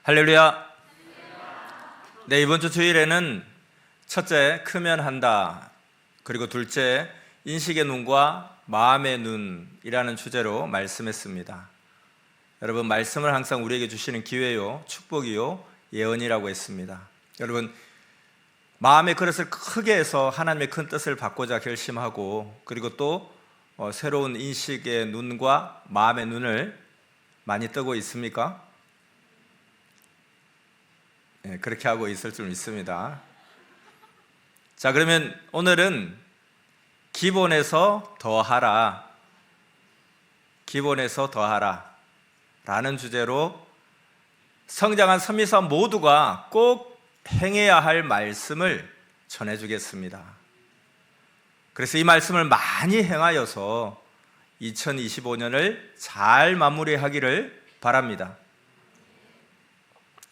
할렐루야. 네, 이번 주 주일에는 첫째, 크면 한다. 그리고 둘째, 인식의 눈과 마음의 눈이라는 주제로 말씀했습니다. 여러분, 말씀을 항상 우리에게 주시는 기회요, 축복이요, 예언이라고 했습니다. 여러분, 마음의 그릇을 크게 해서 하나님의 큰 뜻을 받고자 결심하고, 그리고 또 새로운 인식의 눈과 마음의 눈을 많이 뜨고 있습니까? 네, 그렇게 하고 있을 줄 믿습니다. 자, 그러면 오늘은 기본에서 더하라, 기본에서 더하라 라는 주제로 성장한 선미사 모두가 꼭 행해야 할 말씀을 전해주겠습니다. 그래서 이 말씀을 많이 행하여서 2025년을 잘 마무리하기를 바랍니다.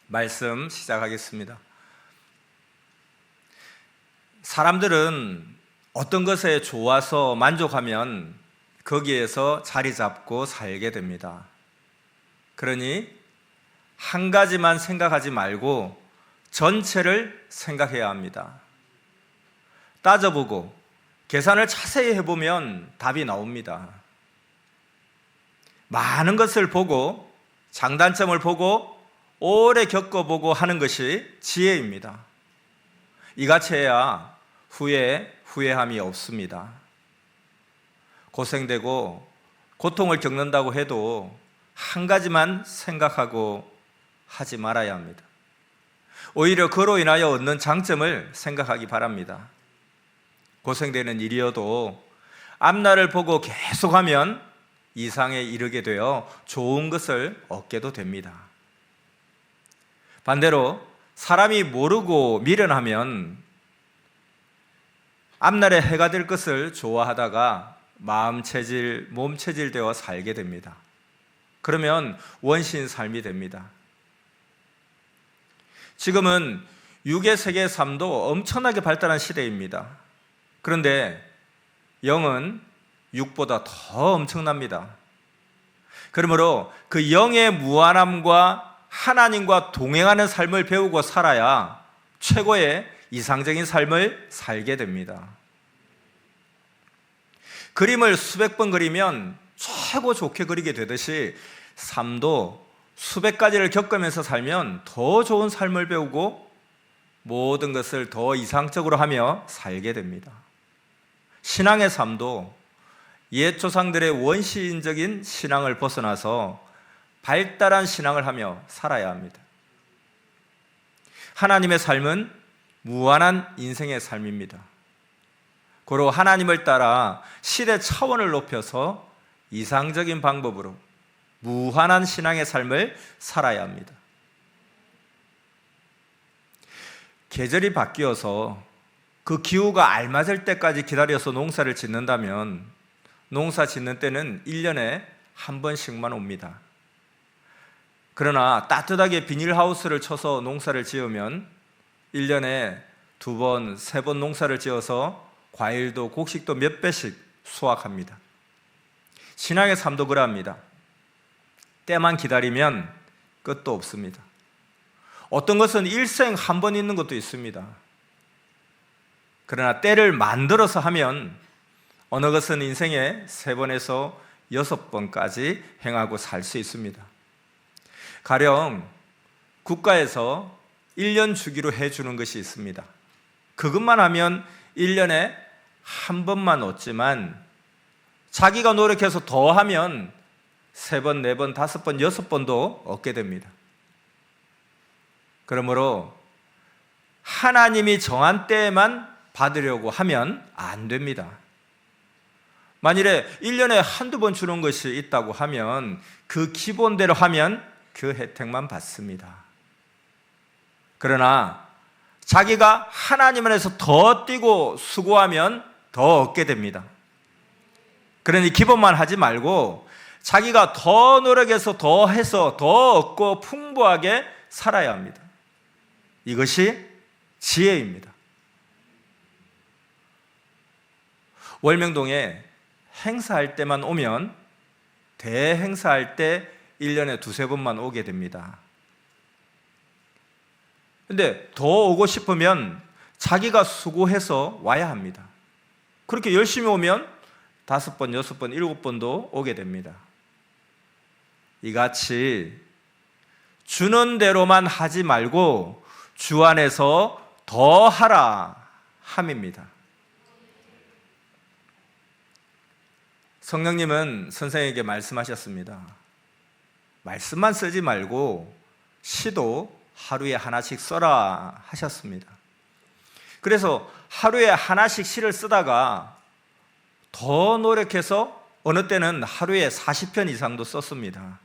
말씀 시작하겠습니다. 사람들은 어떤 것에 좋아서 만족하면 거기에서 자리 잡고 살게 됩니다. 그러니 한 가지만 생각하지 말고 전체를 생각해야 합니다. 따져보고 계산을 자세히 해보면 답이 나옵니다. 많은 것을 보고 장단점을 보고 오래 겪어보고 하는 것이 지혜입니다. 이같이 해야 후에 후회함이 없습니다. 고생되고 고통을 겪는다고 해도 한 가지만 생각하고 하지 말아야 합니다. 오히려 그로 인하여 얻는 장점을 생각하기 바랍니다. 고생되는 일이어도 앞날을 보고 계속하면 이상에 이르게 되어 좋은 것을 얻게도 됩니다. 반대로 사람이 모르고 미련하면 앞날에 해가 될 것을 좋아하다가 마음 체질, 몸 체질 되어 살게 됩니다. 그러면 원신 삶이 됩니다. 지금은 육의 세계의 삶도 엄청나게 발달한 시대입니다. 그런데 영은 육보다 더 엄청납니다. 그러므로 그 영의 무한함과 하나님과 동행하는 삶을 배우고 살아야 최고의 이상적인 삶을 살게 됩니다. 그림을 수백 번 그리면 최고 좋게 그리게 되듯이 삶도 수백 가지를 겪으면서 살면 더 좋은 삶을 배우고 모든 것을 더 이상적으로 하며 살게 됩니다. 신앙의 삶도 옛 조상들의 원시인적인 신앙을 벗어나서 발달한 신앙을 하며 살아야 합니다. 하나님의 삶은 무한한 인생의 삶입니다. 고로 하나님을 따라 시대 차원을 높여서 이상적인 방법으로 무한한 신앙의 삶을 살아야 합니다. 계절이 바뀌어서 그 기후가 알맞을 때까지 기다려서 농사를 짓는다면 농사 짓는 때는 1년에 한 번씩만 옵니다. 그러나 따뜻하게 비닐하우스를 쳐서 농사를 지으면 1년에 2번, 3번 농사를 지어서 과일도 곡식도 몇 배씩 수확합니다. 신앙의 삶도 그러합니다. 때만 기다리면 끝도 없습니다. 어떤 것은 일생 한 번 있는 것도 있습니다. 그러나 때를 만들어서 하면 어느 것은 인생에 3번에서 6번까지 행하고 살 수 있습니다. 가령 국가에서 1년 주기로 해주는 것이 있습니다. 그것만 하면 1년에 한 번만 얻지만 자기가 노력해서 더 하면 3번, 4번, 5번, 6번도 얻게 됩니다. 그러므로 하나님이 정한 때에만 받으려고 하면 안 됩니다. 만일에 1년에 한두 번 주는 것이 있다고 하면 그 기본대로 하면 그 혜택만 받습니다. 그러나 자기가 하나님 안에서 더 뛰고 수고하면 더 얻게 됩니다. 그러니 기본만 하지 말고 자기가 더 노력해서 더 해서 더 얻고 풍부하게 살아야 합니다. 이것이 지혜입니다. 월명동에 행사할 때만 오면 대행사할 때 1년에 2-3번만 오게 됩니다. 근데 더 오고 싶으면 자기가 수고해서 와야 합니다. 그렇게 열심히 오면 5번, 6번, 7번도 오게 됩니다. 이같이 주는 대로만 하지 말고 주 안에서 더 하라 함입니다. 성령님은 선생에게 말씀하셨습니다. 말씀만 쓰지 말고 시도 하루에 하나씩 써라 하셨습니다. 그래서 하루에 하나씩 시를 쓰다가 더 노력해서 어느 때는 하루에 40편 이상도 썼습니다.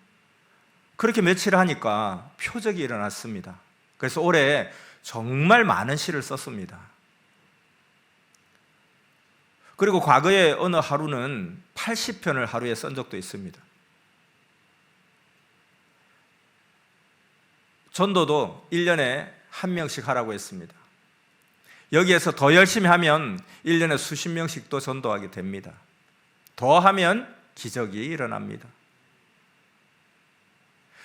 그렇게 며칠 하니까 표적이 일어났습니다. 그래서 올해 정말 많은 시를 썼습니다. 그리고 과거에 어느 하루는 80편을 하루에 쓴 적도 있습니다. 전도도 1년에 한 명씩 하라고 했습니다. 여기에서 더 열심히 하면 1년에 수십 명씩도 전도하게 됩니다. 더 하면 기적이 일어납니다.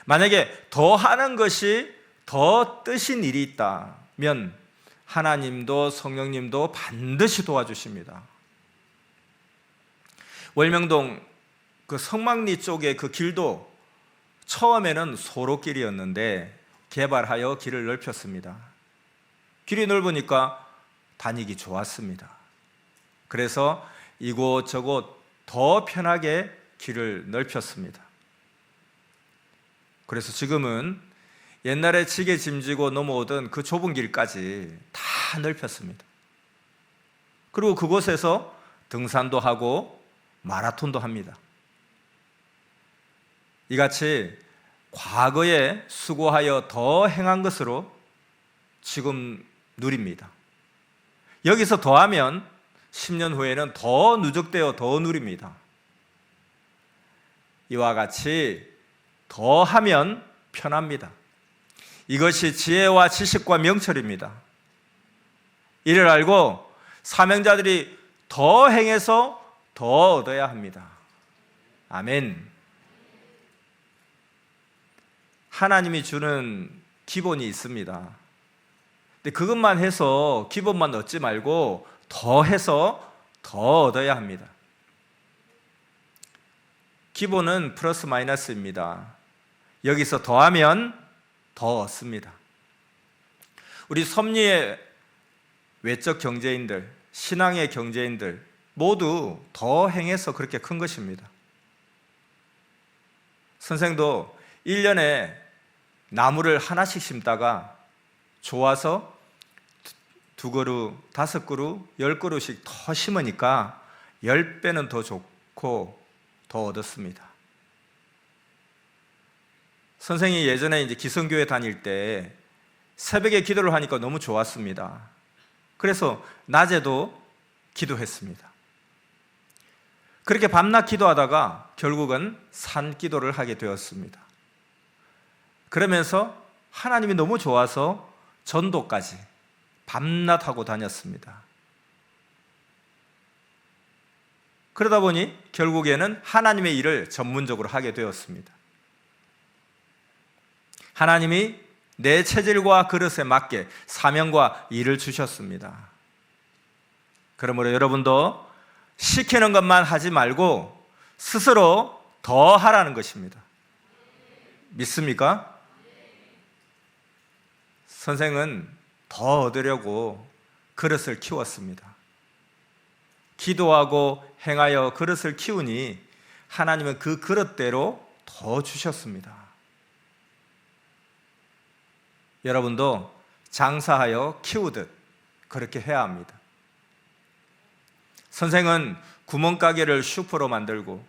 만약에 더 하는 것이 더 뜨신 일이 있다면 하나님도 성령님도 반드시 도와주십니다. 월명동 그 성막리 쪽의 그 길도 처음에는 소로길이었는데 개발하여 길을 넓혔습니다. 길이 넓으니까 다니기 좋았습니다. 그래서 이곳저곳 더 편하게 길을 넓혔습니다. 그래서 지금은 옛날에 지게 짐지고 넘어오던 그 좁은 길까지 다 넓혔습니다. 그리고 그곳에서 등산도 하고 마라톤도 합니다. 이같이 과거에 수고하여 더 행한 것으로 지금 누립니다. 여기서 더하면 10년 후에는 더 누적되어 더 누립니다. 이와 같이 더하면 편합니다. 이것이 지혜와 지식과 명철입니다. 이를 알고 사명자들이 더 행해서 더 얻어야 합니다. 아멘. 하나님이 주는 기본이 있습니다. 근데 그것만 해서 기본만 얻지 말고 더 해서 더 얻어야 합니다. 기본은 플러스 마이너스입니다. 여기서 더하면 더 얻습니다. 우리 섭리의 외적 경제인들, 신앙의 경제인들 모두 더 행해서 그렇게 큰 것입니다. 선생도 1년에 나무를 하나씩 심다가 좋아서 2그루, 5그루, 10그루씩 더 심으니까 10배는 더 좋고 더 얻었습니다. 선생이 예전에 이제 기성교회 다닐 때 새벽에 기도를 하니까 너무 좋았습니다. 그래서 낮에도 기도했습니다. 그렇게 밤낮 기도하다가 결국은 산기도를 하게 되었습니다. 그러면서 하나님이 너무 좋아서 전도까지 밤낮 하고 다녔습니다. 그러다 보니 결국에는 하나님의 일을 전문적으로 하게 되었습니다. 하나님이 내 체질과 그릇에 맞게 사명과 일을 주셨습니다. 그러므로 여러분도 시키는 것만 하지 말고 스스로 더 하라는 것입니다. 믿습니까? 선생은 더 얻으려고 그릇을 키웠습니다. 기도하고 행하여 그릇을 키우니 하나님은 그 그릇대로 더 주셨습니다. 여러분도 장사하여 키우듯 그렇게 해야 합니다. 선생은 구멍가게를 슈퍼로 만들고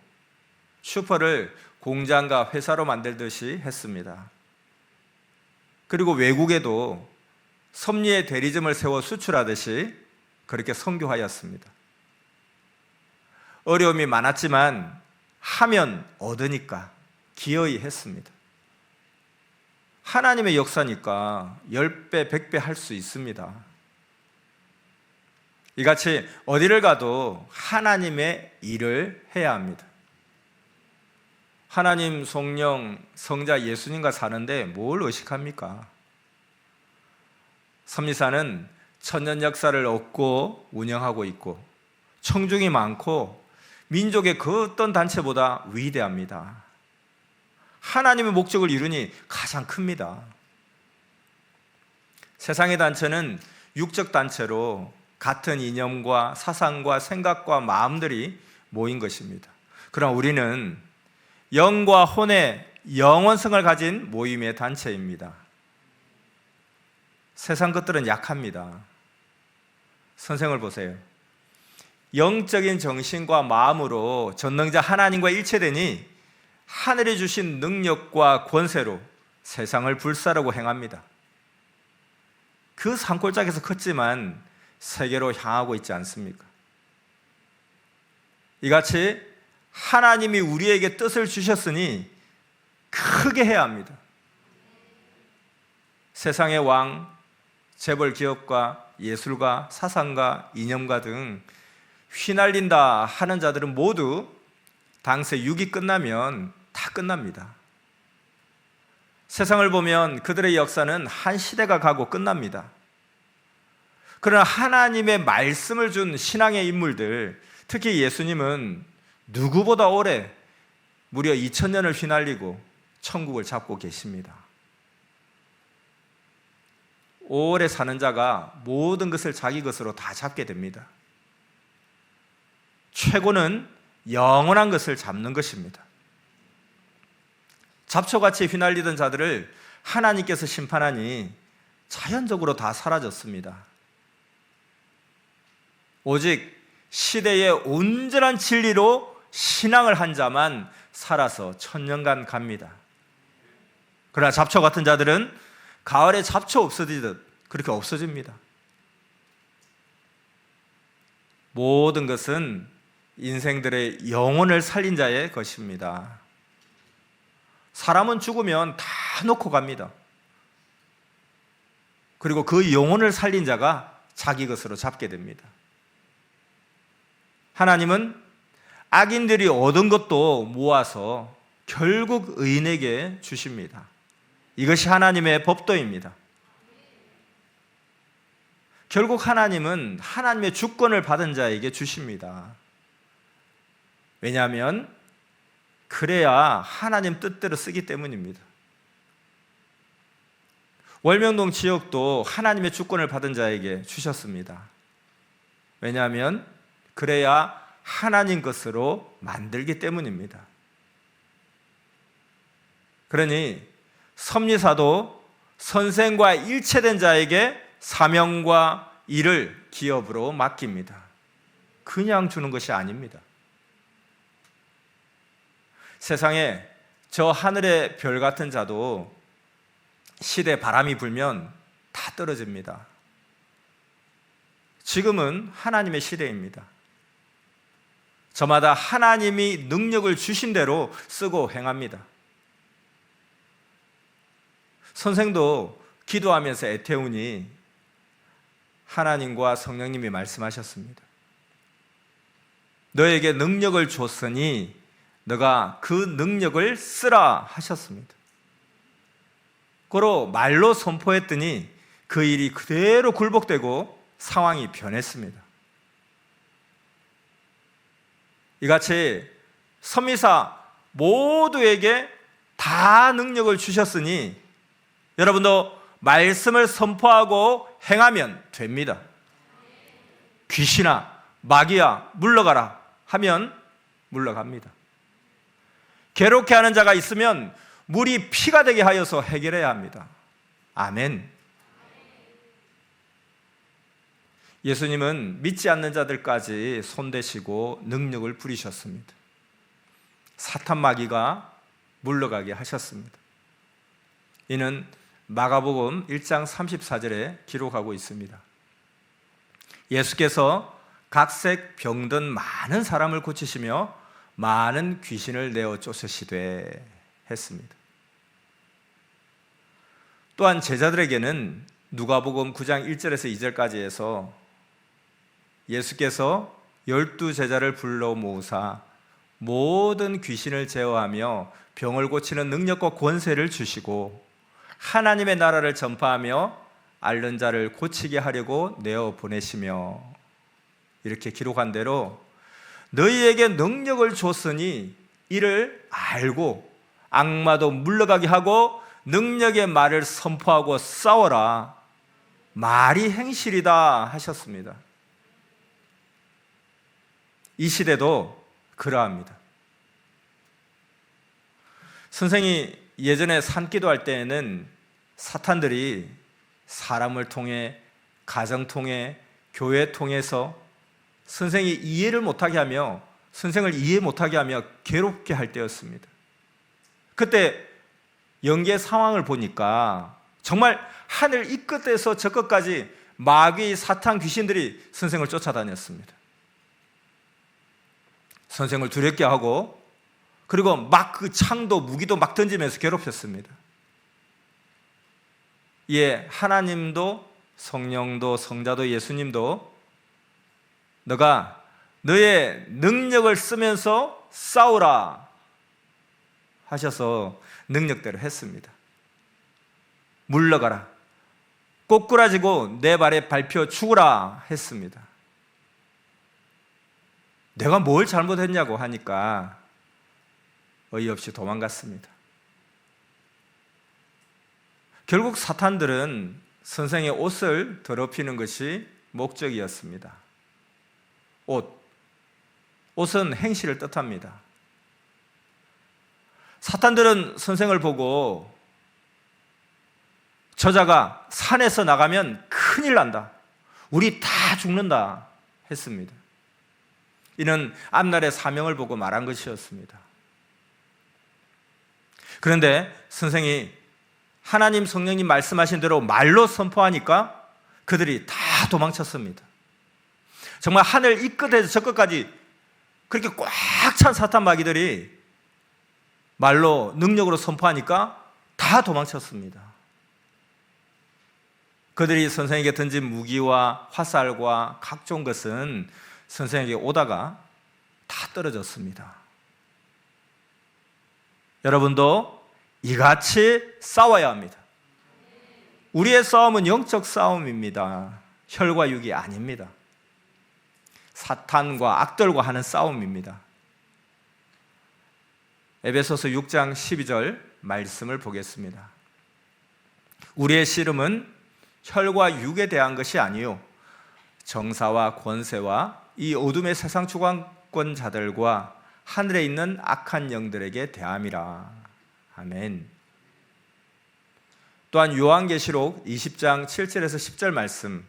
슈퍼를 공장과 회사로 만들듯이 했습니다. 그리고 외국에도 섭리의 대리점을 세워 수출하듯이 그렇게 선교하였습니다. 어려움이 많았지만 하면 얻으니까 기어이 했습니다. 하나님의 역사니까 10배, 100배 할 수 있습니다. 이같이 어디를 가도 하나님의 일을 해야 합니다. 하나님, 성령, 성자 예수님과 사는데 뭘 의식합니까? 섭리사는 천년 역사를 얻고 운영하고 있고 청중이 많고 민족의 그 어떤 단체보다 위대합니다. 하나님의 목적을 이루니 가장 큽니다. 세상의 단체는 육적 단체로 같은 이념과 사상과 생각과 마음들이 모인 것입니다. 그러나 우리는 영과 혼의 영원성을 가진 모임의 단체입니다. 세상 것들은 약합니다. 선생을 보세요. 영적인 정신과 마음으로 전능자 하나님과 일체되니 하늘이 주신 능력과 권세로 세상을 불사르고 행합니다. 그 산골짜기에서 컸지만 세계로 향하고 있지 않습니까? 이같이 하나님이 우리에게 뜻을 주셨으니 크게 해야 합니다. 세상의 왕, 재벌 기업가, 예술가, 사상가, 이념가 등 휘날린다 하는 자들은 모두 당세 육이 끝나면 다 끝납니다. 세상을 보면 그들의 역사는 한 시대가 가고 끝납니다. 그러나 하나님의 말씀을 준 신앙의 인물들, 특히 예수님은 누구보다 오래 무려 2000년을 휘날리고 천국을 잡고 계십니다. 오래 사는 자가 모든 것을 자기 것으로 다 잡게 됩니다. 최고는 영원한 것을 잡는 것입니다. 잡초같이 휘날리던 자들을 하나님께서 심판하니 자연적으로 다 사라졌습니다. 오직 시대의 온전한 진리로 신앙을 한 자만 살아서 천년간 갑니다. 그러나 잡초 같은 자들은 가을에 잡초 없어지듯 그렇게 없어집니다. 모든 것은 인생들의 영혼을 살린 자의 것입니다. 사람은 죽으면 다 놓고 갑니다. 그리고 그 영혼을 살린 자가 자기 것으로 잡게 됩니다. 하나님은 악인들이 얻은 것도 모아서 결국 의인에게 주십니다. 이것이 하나님의 법도입니다. 결국 하나님은 하나님의 주권을 받은 자에게 주십니다. 왜냐하면 그래야 하나님 뜻대로 쓰기 때문입니다. 월명동 지역도 하나님의 주권을 받은 자에게 주셨습니다. 왜냐하면 그래야 하나님 것으로 만들기 때문입니다. 그러니 섭리사도 선생과 일체된 자에게 사명과 일을 기업으로 맡깁니다. 그냥 주는 것이 아닙니다. 세상에 저 하늘의 별 같은 자도 시대 바람이 불면 다 떨어집니다. 지금은 하나님의 시대입니다. 저마다 하나님이 능력을 주신 대로 쓰고 행합니다. 선생도 기도하면서 애태우니 하나님과 성령님이 말씀하셨습니다. 너에게 능력을 줬으니 너가 그 능력을 쓰라 하셨습니다. 그로 말로 선포했더니 그 일이 그대로 굴복되고 상황이 변했습니다. 이같이 섭리사 모두에게 다 능력을 주셨으니 여러분도 말씀을 선포하고 행하면 됩니다. 귀신아, 마귀야, 물러가라 하면 물러갑니다. 괴롭게 하는 자가 있으면 물이 피가 되게 하여서 해결해야 합니다. 아멘. 예수님은 믿지 않는 자들까지 손대시고 능력을 부리셨습니다. 사탄 마귀가 물러가게 하셨습니다. 이는 마가복음 1장 34절에 기록하고 있습니다. 예수께서 각색 병든 많은 사람을 고치시며 많은 귀신을 내어 쫓으시되 했습니다. 또한 제자들에게는 누가복음 9장 1절에서 2절까지 해서 예수께서 12제자를 불러 모으사 모든 귀신을 제어하며 병을 고치는 능력과 권세를 주시고 하나님의 나라를 전파하며 앓는 자를 고치게 하려고 내어 보내시며, 이렇게 기록한 대로 너희에게 능력을 줬으니 이를 알고 악마도 물러가게 하고 능력의 말을 선포하고 싸워라. 말이 행실이다 하셨습니다. 이 시대도 그러합니다. 선생이 예전에 산기도 할 때에는 사탄들이 사람을 통해, 가정 통해, 교회 통해서 선생이 이해를 못하게 하며, 선생을 이해 못하게 하며 괴롭게 할 때였습니다. 그때 연기의 상황을 보니까 정말 하늘 이 끝에서 저 끝까지 마귀, 사탄, 귀신들이 선생을 쫓아다녔습니다. 선생을 두렵게 하고, 그리고 막 그 창도 무기도 막 던지면서 괴롭혔습니다. 이에 하나님도, 성령도, 성자도, 예수님도 너가 너의 능력을 쓰면서 싸우라 하셔서 능력대로 했습니다. 물러가라, 꼬꾸라지고 내 발에 밟혀 죽으라 했습니다. 내가 뭘 잘못했냐고 하니까 어이없이 도망갔습니다. 결국 사탄들은 선생의 옷을 더럽히는 것이 목적이었습니다. 옷은 행실을 뜻합니다. 사탄들은 선생을 보고 저자가 산에서 나가면 큰일 난다, 우리 다 죽는다 했습니다. 이는 앞날의 사명을 보고 말한 것이었습니다. 그런데 선생이 하나님 성령님 말씀하신 대로 말로 선포하니까 그들이 다 도망쳤습니다. 정말 하늘 이 끝에서 저 끝까지 그렇게 꽉 찬 사탄 마귀들이 말로 능력으로 선포하니까 다 도망쳤습니다. 그들이 선생에게 던진 무기와 화살과 각종 것은 선생에게 오다가 다 떨어졌습니다. 여러분도 이같이 싸워야 합니다. 우리의 싸움은 영적 싸움입니다. 혈과 육이 아닙니다. 사탄과 악들과 하는 싸움입니다. 에베소서 6장 12절 말씀을 보겠습니다. 우리의 씨름은 혈과 육에 대한 것이 아니요 정사와 권세와 이 어둠의 세상 주관권자들과 하늘에 있는 악한 영들에게 대함이라. 아멘. 또한 요한계시록 20장 7절에서 10절 말씀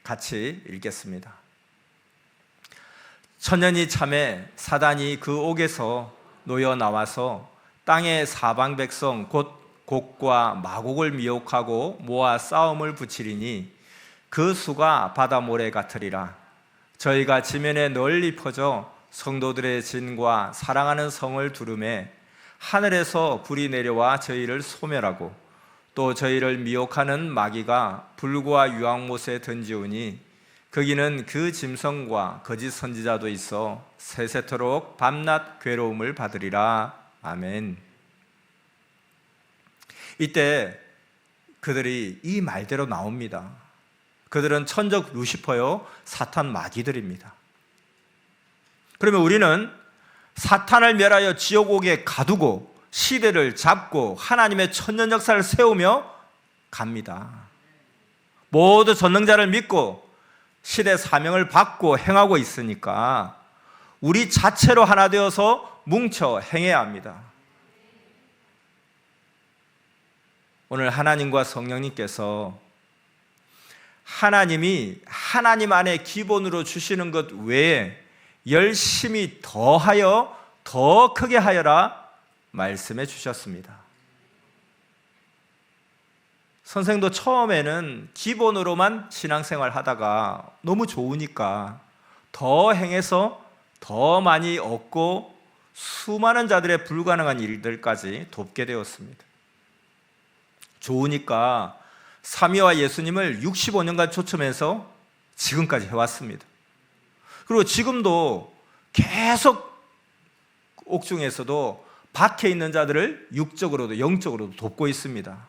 같이 읽겠습니다. 천년이 참에 사단이 그 옥에서 놓여 나와서 땅의 사방 백성 곧 곡과 마곡을 미혹하고 모아 싸움을 붙이리니 그 수가 바다 모래 같으리라. 저희가 지면에 널리 퍼져 성도들의 진과 사랑하는 성을 두르매 하늘에서 불이 내려와 저희를 소멸하고 또 저희를 미혹하는 마귀가 불과 유황못에 던지오니 거기는 그 짐승과 거짓 선지자도 있어 세세토록 밤낮 괴로움을 받으리라. 아멘. 이때 그들이 이 말대로 나옵니다. 그들은 천적 루시퍼요 사탄 마귀들입니다. 그러면 우리는 사탄을 멸하여 지옥옥에 가두고 시대를 잡고 하나님의 천년 역사를 세우며 갑니다. 모두 전능자를 믿고 시대 사명을 받고 행하고 있으니까 우리 자체로 하나 되어서 뭉쳐 행해야 합니다. 오늘 하나님과 성령님께서 하나님이 하나님 안에 기본으로 주시는 것 외에 열심히 더하여 더 크게 하여라 말씀해 주셨습니다. 선생도 처음에는 기본으로만 신앙생활 하다가 너무 좋으니까 더 행해서 더 많이 얻고 수많은 자들의 불가능한 일들까지 돕게 되었습니다. 좋으니까 삼위와 예수님을 65년간 초청해서 지금까지 해왔습니다. 그리고 지금도 계속 옥중에서도 밖에 있는 자들을 육적으로도 영적으로도 돕고 있습니다.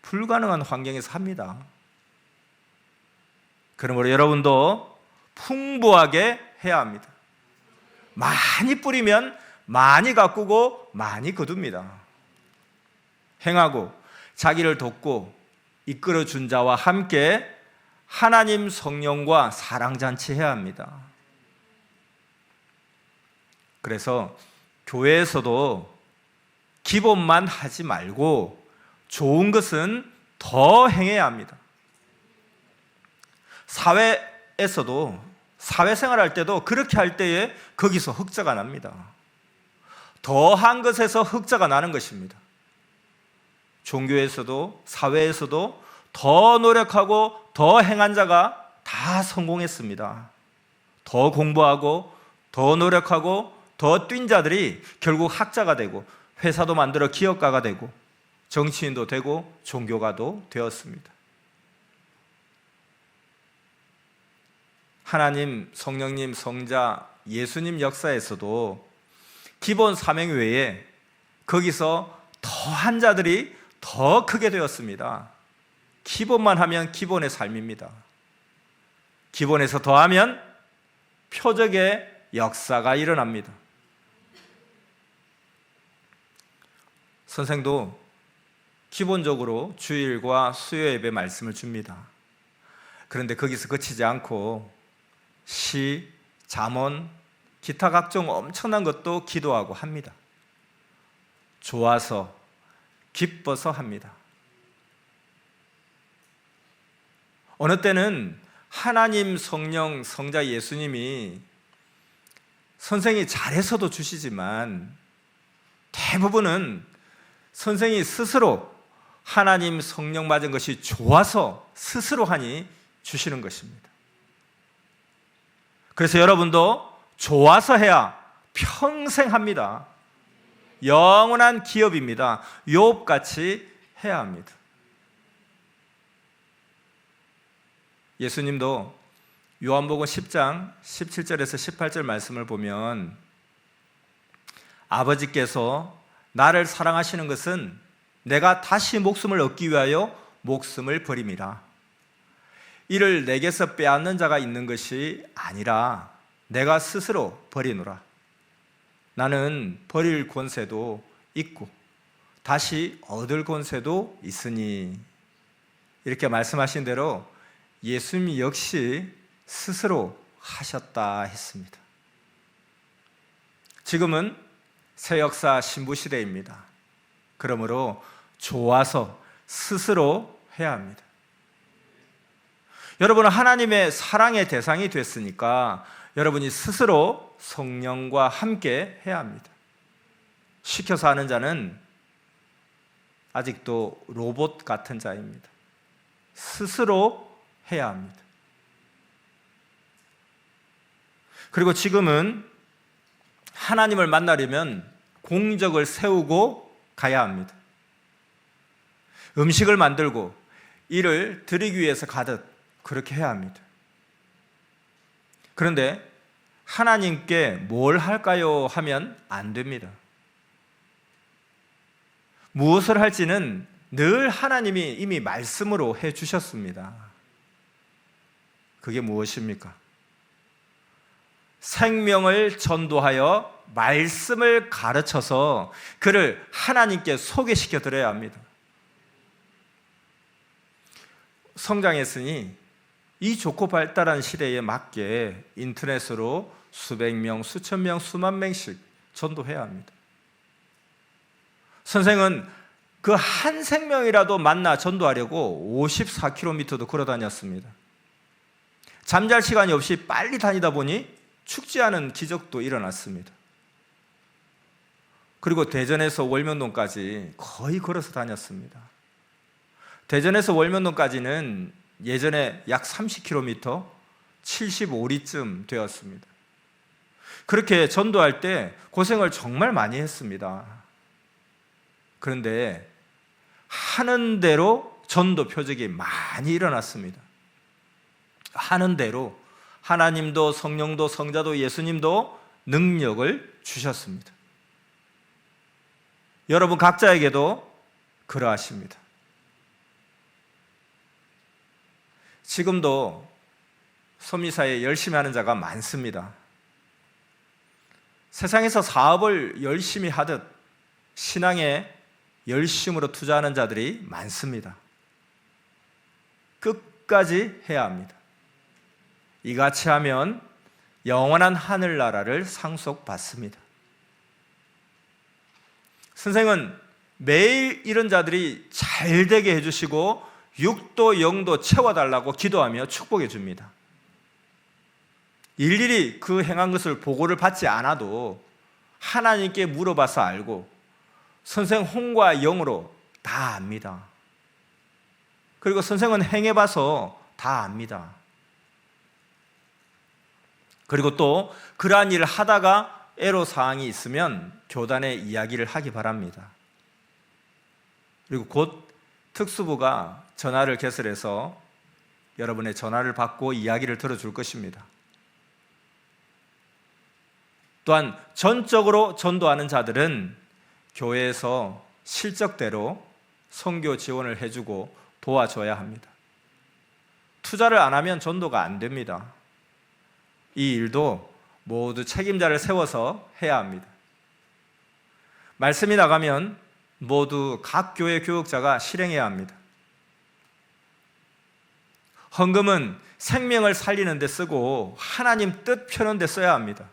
불가능한 환경에서 합니다. 그러므로 여러분도 풍부하게 해야 합니다. 많이 뿌리면 많이 가꾸고 많이 거둡니다. 행하고 자기를 돕고 이끌어준 자와 함께 하나님 성령과 사랑잔치해야 합니다. 그래서 교회에서도 기본만 하지 말고 좋은 것은 더 행해야 합니다. 사회에서도 사회생활할 때도 그렇게 할 때에 거기서 흑자가 납니다. 더한 것에서 흑자가 나는 것입니다. 종교에서도 사회에서도 더 노력하고 더 행한 자가 다 성공했습니다. 더 공부하고 더 노력하고 더 뛴 자들이 결국 학자가 되고 회사도 만들어 기업가가 되고 정치인도 되고 종교가도 되었습니다. 하나님, 성령님, 성자, 예수님 역사에서도 기본 사명 외에 거기서 더한 자들이 더 크게 되었습니다. 기본만 하면 기본의 삶입니다. 기본에서 더하면 표적의 역사가 일어납니다. 선생도 기본적으로 주일과 수요 예배 말씀을 줍니다. 그런데 거기서 그치지 않고 시, 잠언, 기타 각종 엄청난 것도 기도하고 합니다. 좋아서, 기뻐서 합니다. 어느 때는 하나님, 성령, 성자 예수님이 선생이 잘해서도 주시지만 대부분은 선생이 스스로 하나님, 성령 맞은 것이 좋아서 스스로 하니 주시는 것입니다. 그래서 여러분도 좋아서 해야 평생 합니다. 영원한 기업입니다. 욥같이 해야 합니다. 예수님도 요한복음 10장 17절에서 18절 말씀을 보면 아버지께서 나를 사랑하시는 것은 내가 다시 목숨을 얻기 위하여 목숨을 버림이라. 이를 내게서 빼앗는 자가 있는 것이 아니라 내가 스스로 버리노라. 나는 버릴 권세도 있고 다시 얻을 권세도 있으니. 이렇게 말씀하신 대로 예수님 역시 스스로 하셨다 했습니다. 지금은 새 역사 신부 시대입니다. 그러므로 좋아서 스스로 해야 합니다. 여러분은 하나님의 사랑의 대상이 됐으니까 여러분이 스스로 성령과 함께 해야 합니다. 시켜서 하는 자는 아직도 로봇 같은 자입니다. 스스로 해야 합니다. 그리고 지금은 하나님을 만나려면 공적을 세우고 가야 합니다. 음식을 만들고 일을 드리기 위해서 가듯 그렇게 해야 합니다. 그런데 하나님께 뭘 할까요? 하면 안 됩니다. 무엇을 할지는 늘 하나님이 이미 말씀으로 해 주셨습니다. 그게 무엇입니까? 생명을 전도하여 말씀을 가르쳐서 그를 하나님께 소개시켜 드려야 합니다. 성장했으니 이 좋고 발달한 시대에 맞게 인터넷으로 수백 명, 수천 명, 수만 명씩 전도해야 합니다. 선생은 그 한 생명이라도 만나 전도하려고 54km도 걸어 다녔습니다. 잠잘 시간이 없이 빨리 다니다 보니 죽지 않은 기적도 일어났습니다. 그리고 대전에서 월명동까지 거의 걸어서 다녔습니다. 대전에서 월명동까지는 예전에 약 30km, 75리쯤 되었습니다. 그렇게 전도할 때 고생을 정말 많이 했습니다. 그런데 하는 대로 전도 표적이 많이 일어났습니다. 하는 대로 하나님도 성령도 성자도 예수님도 능력을 주셨습니다. 여러분 각자에게도 그러하십니다. 지금도 섭리사에 열심히 하는 자가 많습니다. 세상에서 사업을 열심히 하듯 신앙에 열심으로 투자하는 자들이 많습니다. 끝까지 해야 합니다. 이같이 하면 영원한 하늘나라를 상속받습니다. 선생은 매일 이런 자들이 잘 되게 해주시고 육도 영도 채워달라고 기도하며 축복해 줍니다. 일일이 그 행한 것을 보고를 받지 않아도 하나님께 물어봐서 알고 선생 홍과 영으로 다 압니다. 그리고 선생은 행해봐서 다 압니다. 그리고 또 그러한 일을 하다가 애로사항이 있으면 교단에 이야기를 하기 바랍니다. 그리고 곧 특수부가 전화를 개설해서 여러분의 전화를 받고 이야기를 들어줄 것입니다. 또한 전적으로 전도하는 자들은 교회에서 실적대로 선교 지원을 해주고 도와줘야 합니다. 투자를 안 하면 전도가 안 됩니다. 이 일도 모두 책임자를 세워서 해야 합니다. 말씀이 나가면 모두 각 교회 교역자가 실행해야 합니다. 헌금은 생명을 살리는 데 쓰고 하나님 뜻 펴는 데 써야 합니다.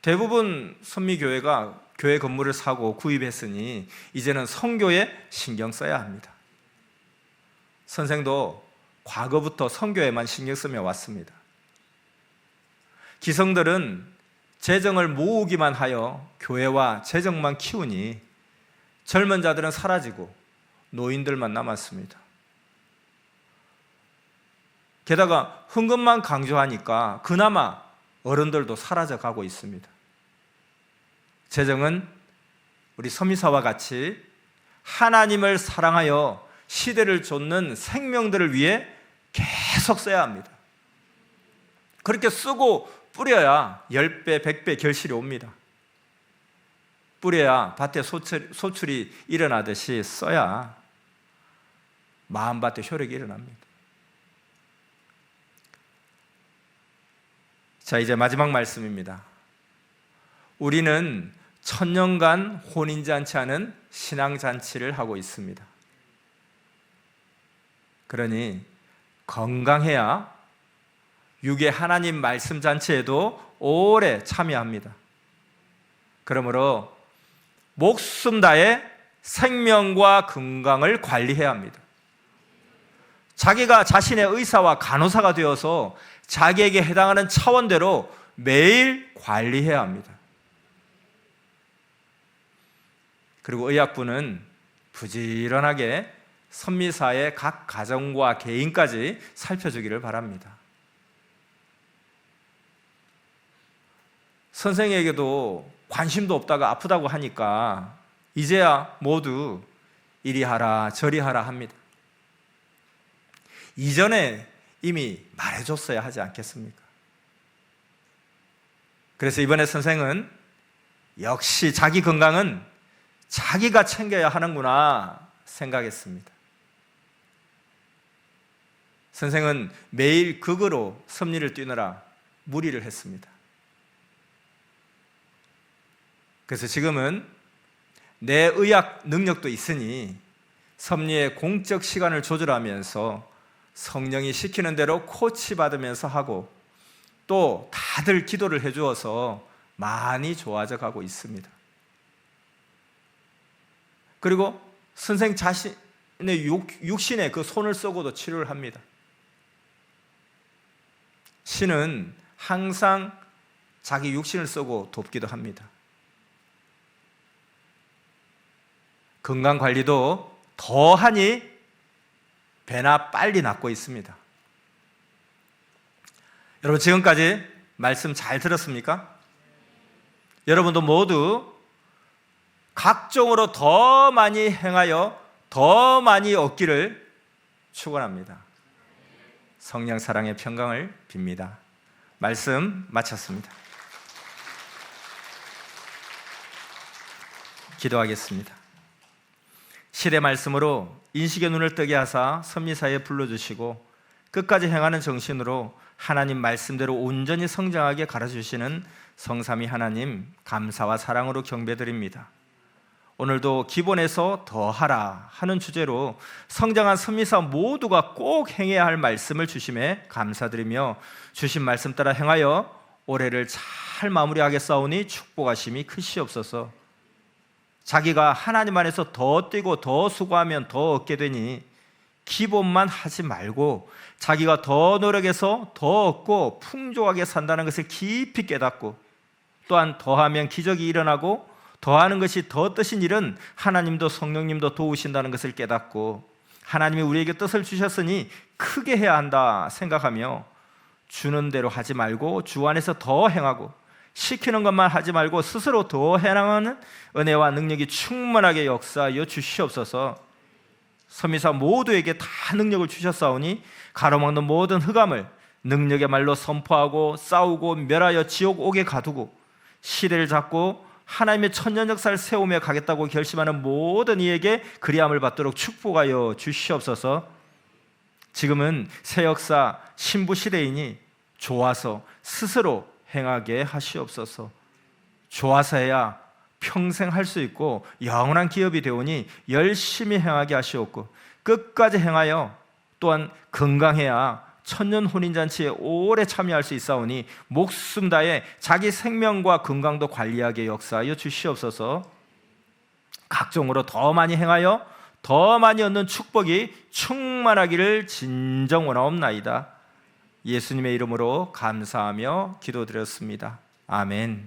대부분 선미교회가 교회 건물을 사고 구입했으니 이제는 선교에 신경 써야 합니다. 선생도 과거부터 선교에만 신경 쓰며 왔습니다. 기성들은 재정을 모으기만 하여 교회와 재정만 키우니 젊은 자들은 사라지고 노인들만 남았습니다. 게다가 헌금만 강조하니까 그나마 어른들도 사라져가고 있습니다. 재정은 우리 서미사와 같이 하나님을 사랑하여 시대를 좇는 생명들을 위해 계속 써야 합니다. 그렇게 쓰고 뿌려야 10배, 100배 결실이 옵니다. 뿌려야 밭에 소출이 일어나듯이 써야 마음밭에 효력이 일어납니다. 자, 이제 마지막 말씀입니다. 우리는 천년간 혼인잔치하는 신앙잔치를 하고 있습니다. 그러니 건강해야 육의 하나님 말씀 잔치에도 오래 참여합니다. 그러므로 목숨 다해 생명과 건강을 관리해야 합니다. 자기가 자신의 의사와 간호사가 되어서 자기에게 해당하는 차원대로 매일 관리해야 합니다. 그리고 의학부는 부지런하게 선미사의 각 가정과 개인까지 살펴주기를 바랍니다. 선생에게도 관심도 없다가 아프다고 하니까 이제야 모두 이리 하라 저리 하라 합니다. 이전에 이미 말해줬어야 하지 않겠습니까? 그래서 이번에 선생은 역시 자기 건강은 자기가 챙겨야 하는구나 생각했습니다. 선생은 매일 극으로 섭리를 뛰느라 무리를 했습니다. 그래서 지금은 내 의학 능력도 있으니 섭리의 공적 시간을 조절하면서 성령이 시키는 대로 코치받으면서 하고 또 다들 기도를 해주어서 많이 좋아져 가고 있습니다. 그리고 선생 자신의 육신에 그 손을 쏘고도 치료를 합니다. 신은 항상 자기 육신을 쏘고 돕기도 합니다. 건강관리도 더하니 배나 빨리 낫고 있습니다. 여러분 지금까지 말씀 잘 들었습니까? 여러분도 모두 각종으로 더 많이 행하여 더 많이 얻기를 축원합니다. 성령 사랑의 평강을 빕니다. 말씀 마쳤습니다. 기도하겠습니다. 시대 말씀으로 인식의 눈을 뜨게 하사 선미사에 불러주시고 끝까지 행하는 정신으로 하나님 말씀대로 온전히 성장하게 가르쳐주시는 성삼위 하나님 감사와 사랑으로 경배드립니다. 오늘도 기본에서 더하라 하는 주제로 성장한 선미사 모두가 꼭 행해야 할 말씀을 주심에 감사드리며 주신 말씀 따라 행하여 올해를 잘 마무리하겠사오니 축복하심이 크시옵소서. 자기가 하나님 안에서 더 뛰고 더 수고하면 더 얻게 되니 기본만 하지 말고 자기가 더 노력해서 더 얻고 풍족하게 산다는 것을 깊이 깨닫고 또한 더하면 기적이 일어나고 더하는 것이 더 뜻인 일은 하나님도 성령님도 도우신다는 것을 깨닫고 하나님이 우리에게 뜻을 주셨으니 크게 해야 한다 생각하며 주는 대로 하지 말고 주 안에서 더 행하고 시키는 것만 하지 말고 스스로 더 해나가는 은혜와 능력이 충만하게 역사하여 주시옵소서. 선미사 모두에게 다 능력을 주셨사오니 가로막는 모든 흑암을 능력의 말로 선포하고 싸우고 멸하여 지옥 옥에 가두고 시대를 잡고 하나님의 천년 역사를 세우며 가겠다고 결심하는 모든 이에게 그리함을 받도록 축복하여 주시옵소서. 지금은 새 역사 신부 시대이니 좋아서 스스로 행하게 하시옵소서. 좋아서 해야 평생 할 수 있고 영원한 기업이 되오니 열심히 행하게 하시옵고 끝까지 행하여 또한 건강해야 천년 혼인잔치에 오래 참여할 수 있사오니 목숨 다해 자기 생명과 건강도 관리하게 역사하여 주시옵소서. 각종으로 더 많이 행하여 더 많이 얻는 축복이 충만하기를 진정 원하옵나이다. 예수님의 이름으로 감사하며 기도드렸습니다. 아멘.